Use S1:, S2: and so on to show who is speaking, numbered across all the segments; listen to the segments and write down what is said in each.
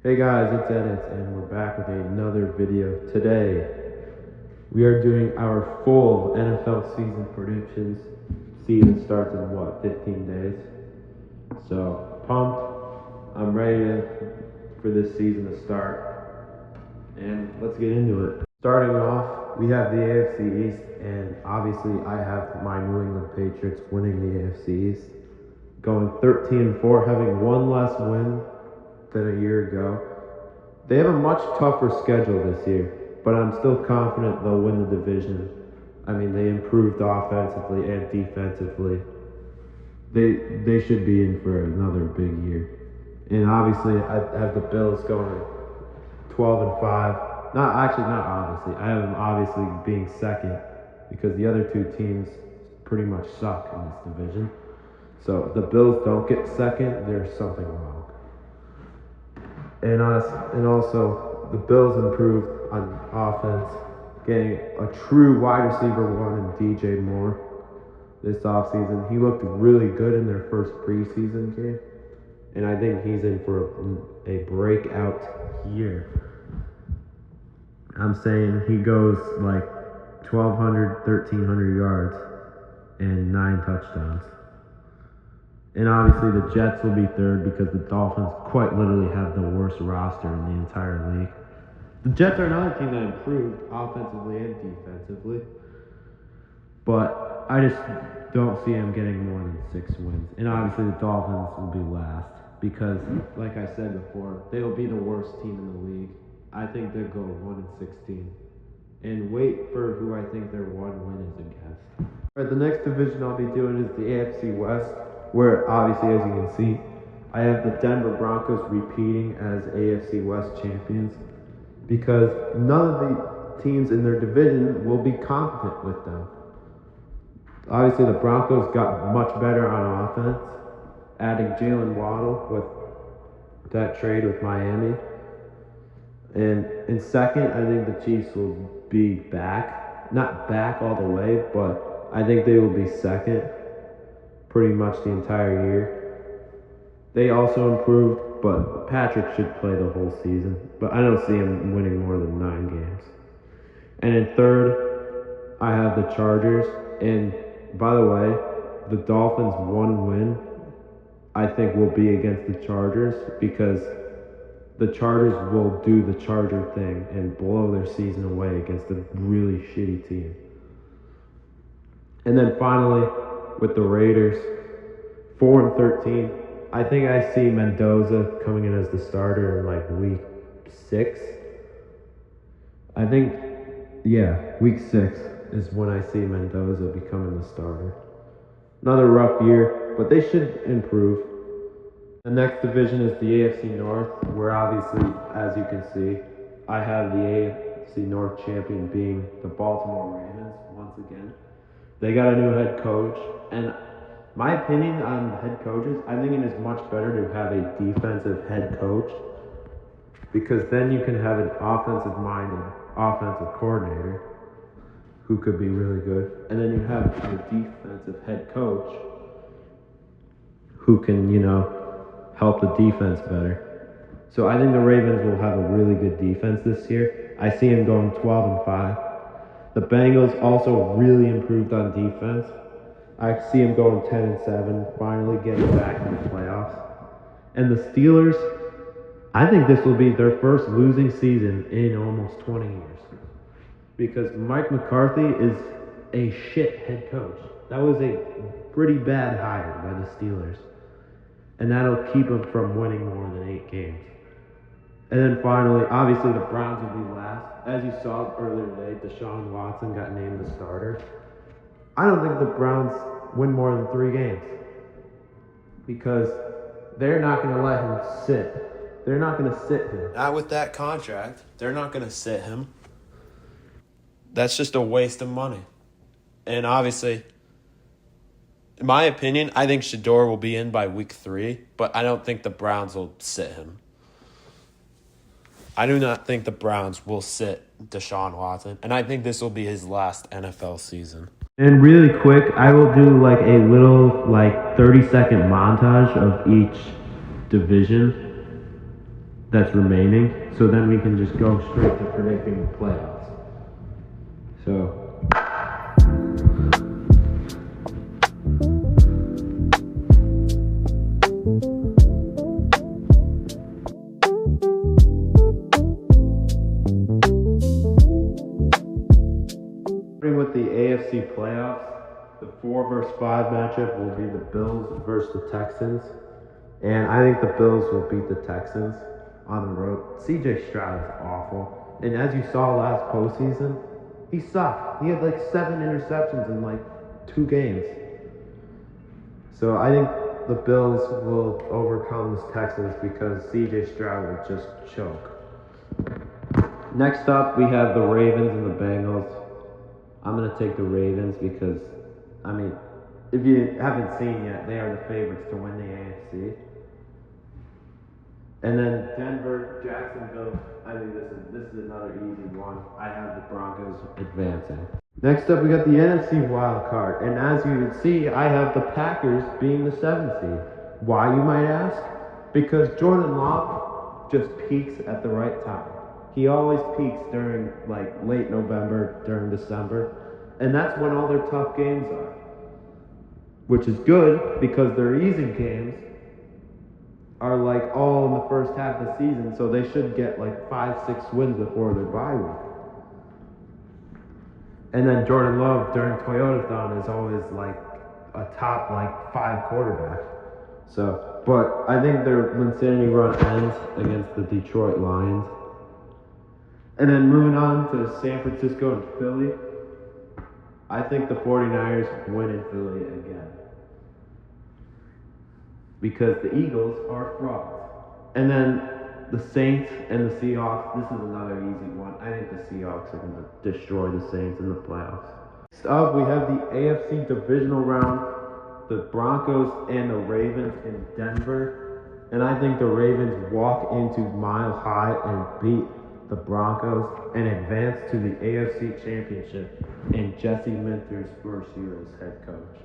S1: Hey guys, it's Ennis, and we're back with another video. Today, we are doing our full NFL season predictions. Season starts in 15 days? So, pumped. I'm ready for this season to start. And let's get into it. Starting off, we have the AFC East, and obviously I have my New England Patriots winning the AFC East. Going 13-4, having one less win than a year ago. They have a much tougher schedule this year, but I'm still confident they'll win the division. I mean, they improved offensively and defensively. They should be in for another big year. And obviously, I have the Bills going 12-5. Not obviously. I have them obviously being second because the other two teams pretty much suck in this division. So if the Bills don't get second, there's something wrong. And also the Bills improved on offense, getting a true wide receiver one in DJ Moore this offseason. He looked really good in their first preseason game, and I think he's in for a breakout year. I'm saying he goes like 1,200, 1,300 yards and 9 touchdowns. And obviously the Jets will be third because the Dolphins quite literally have the worst roster in the entire league. The Jets are another team that improved offensively and defensively. But I just don't see them getting more than 6 wins. And obviously the Dolphins will be last because, like I said before, they will be the worst team in the league. I think they'll go 1-16. And wait for who I think their one win is against. All right, the next division I'll be doing is the AFC West, where obviously, as you can see, I have the Denver Broncos repeating as AFC West champions because none of the teams in their division will be competent with them. Obviously, the Broncos got much better on offense, adding Jalen Waddle with that trade with Miami. And in second, I think the Chiefs will be back. Not back all the way, but I think they will be second pretty much the entire year. They also improved, but Patrick should play the whole season. But I don't see him winning more than 9 games. And in third, I have the Chargers. And by the way, the Dolphins' one win, I think, will be against the Chargers because the Chargers will do the Charger thing and blow their season away against a really shitty team. And then finally, with the Raiders, 4-13. I think I see Mendoza coming in as the starter in like week 6. I think, week 6 is when I see Mendoza becoming the starter. Another rough year, but they should improve. The next division is the AFC North, where obviously, as you can see, I have the AFC North champion being the Baltimore Ravens once again. They got a new head coach, and my opinion on head coaches, I think it is much better to have a defensive head coach because then you can have an offensive-minded offensive coordinator who could be really good, and then you have your defensive head coach who can, help the defense better. So I think the Ravens will have a really good defense this year. I see them going 12-5. The Bengals also really improved on defense. I see them going 10-7, finally getting back in the playoffs. And the Steelers, I think this will be their first losing season in almost 20 years. Because Mike McCarthy is a shit head coach. That was a pretty bad hire by the Steelers. And that'll keep them from winning more than 8 games. And then finally, obviously the Browns will be last. As you saw earlier today, Deshaun Watson got named the starter. I don't think the Browns win more than 3 games because they're not going to let him sit. They're not going to sit him. Not with that contract. They're not going to sit him. That's just a waste of money. And obviously, in my opinion, I think Shador will be in by week 3, but I don't think the Browns will sit him. I do not think the Browns will sit Deshaun Watson, and I think this will be his last NFL season. And really quick, I will do like a little 30-second montage of each division. that's remaining. So then we can just go straight to predicting the playoffs. So. With the AFC playoffs, the 4 versus 5 matchup will be the Bills versus the Texans. And I think the Bills will beat the Texans on the road. CJ Stroud is awful. And as you saw last postseason, he sucked. He had like 7 interceptions in like 2 games. So I think the Bills will overcome the Texans because CJ Stroud will just choke. Next up, we have the Ravens and the Bengals. I'm going to take the Ravens because, I mean, if you haven't seen yet, they are the favorites to win the AFC. And then Denver, Jacksonville, I think this is another easy one. I have the Broncos advancing. Next up, we got the NFC wild card. And as you can see, I have the Packers being the 7th seed. Why, you might ask? Because Jordan Love just peaks at the right time. He always peaks during like late November, during December, and that's when all their tough games are. Which is good because their easy games are like all in the first half of the season, so they should get like 5-6 wins before their bye week. And then Jordan Love during Toyotathon is always like a top like 5 quarterback. So, but I think their insanity run ends against the Detroit Lions. And then moving on to San Francisco and Philly, I think the 49ers win in Philly again. Because the Eagles are frauds. And then the Saints and the Seahawks, this is another easy one. I think the Seahawks are going to destroy the Saints in the playoffs. Next up, we have the AFC divisional round, the Broncos and the Ravens in Denver. And I think the Ravens walk into Mile High and beat the Broncos and advance to the AFC Championship in Jesse Minter's first year as head coach.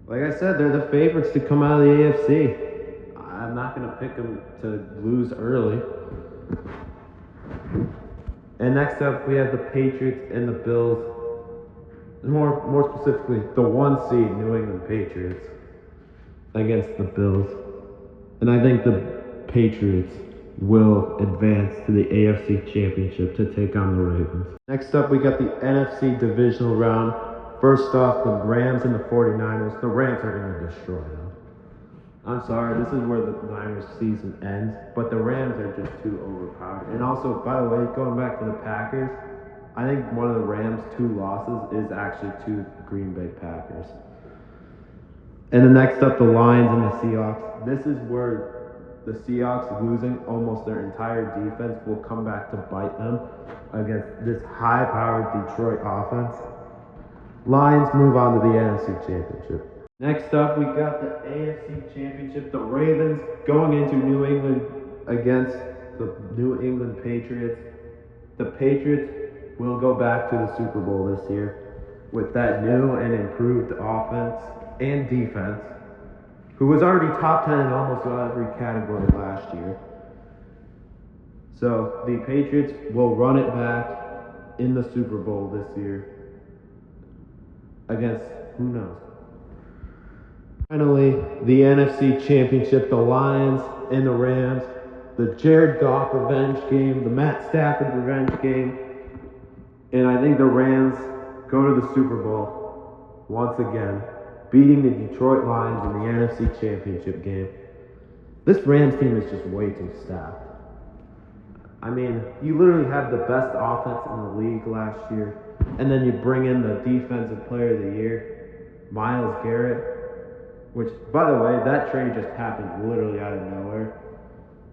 S1: Like I said, they're the favorites to come out of the AFC. I'm not going to pick them to lose early. And next up, we have the Patriots and the Bills. More specifically, the 1 seed New England Patriots against the Bills. And I think the Patriots will advance to the AFC Championship to take on the Ravens. Next up, we got the NFC divisional round. First off, the Rams and the 49ers. The Rams are going to destroy them. I'm sorry, this is where the Niners season ends, but the Rams are just too overpowered. And also, by the way, going back to the Packers, I think one of the Rams' 2 losses is actually to the Green Bay Packers. And then next up, the Lions and the Seahawks. This is where the Seahawks losing almost their entire defense will come back to bite them against this high-powered Detroit offense. Lions move on to the NFC Championship. Next up, we got the AFC Championship. The Ravens going into New England against the New England Patriots. The Patriots will go back to the Super Bowl this year with that new and improved offense and defense, who was already top 10 in almost every category last year. So the Patriots will run it back in the Super Bowl this year against who knows. Finally, the NFC Championship, the Lions and the Rams, the Jared Goff revenge game, the Matt Stafford revenge game, and I think the Rams go to the Super Bowl once again, beating the Detroit Lions in the NFC Championship game. This Rams team is just way too stacked. I mean, you literally have the best offense in the league last year, and then you bring in the Defensive Player of the Year, Myles Garrett, which, by the way, that trade just happened literally out of nowhere.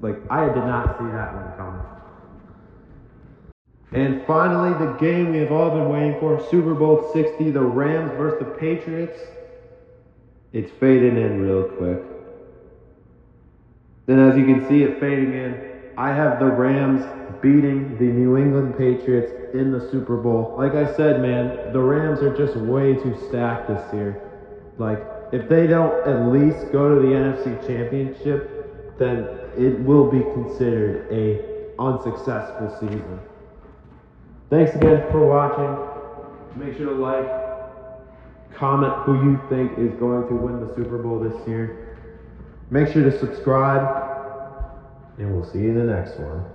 S1: Like, I did not see that one coming. And finally, the game we have all been waiting for, Super Bowl 60, the Rams versus the Patriots. It's fading in real quick. Then as you can see it fading in, I have the Rams beating the New England Patriots in the Super Bowl. Like I said, man, the Rams are just way too stacked this year. Like, if they don't at least go to the NFC Championship, then it will be considered a unsuccessful season. Thanks again for watching. Make sure to like, comment who you think is going to win the Super Bowl this year. Make sure to subscribe, and we'll see you in the next one.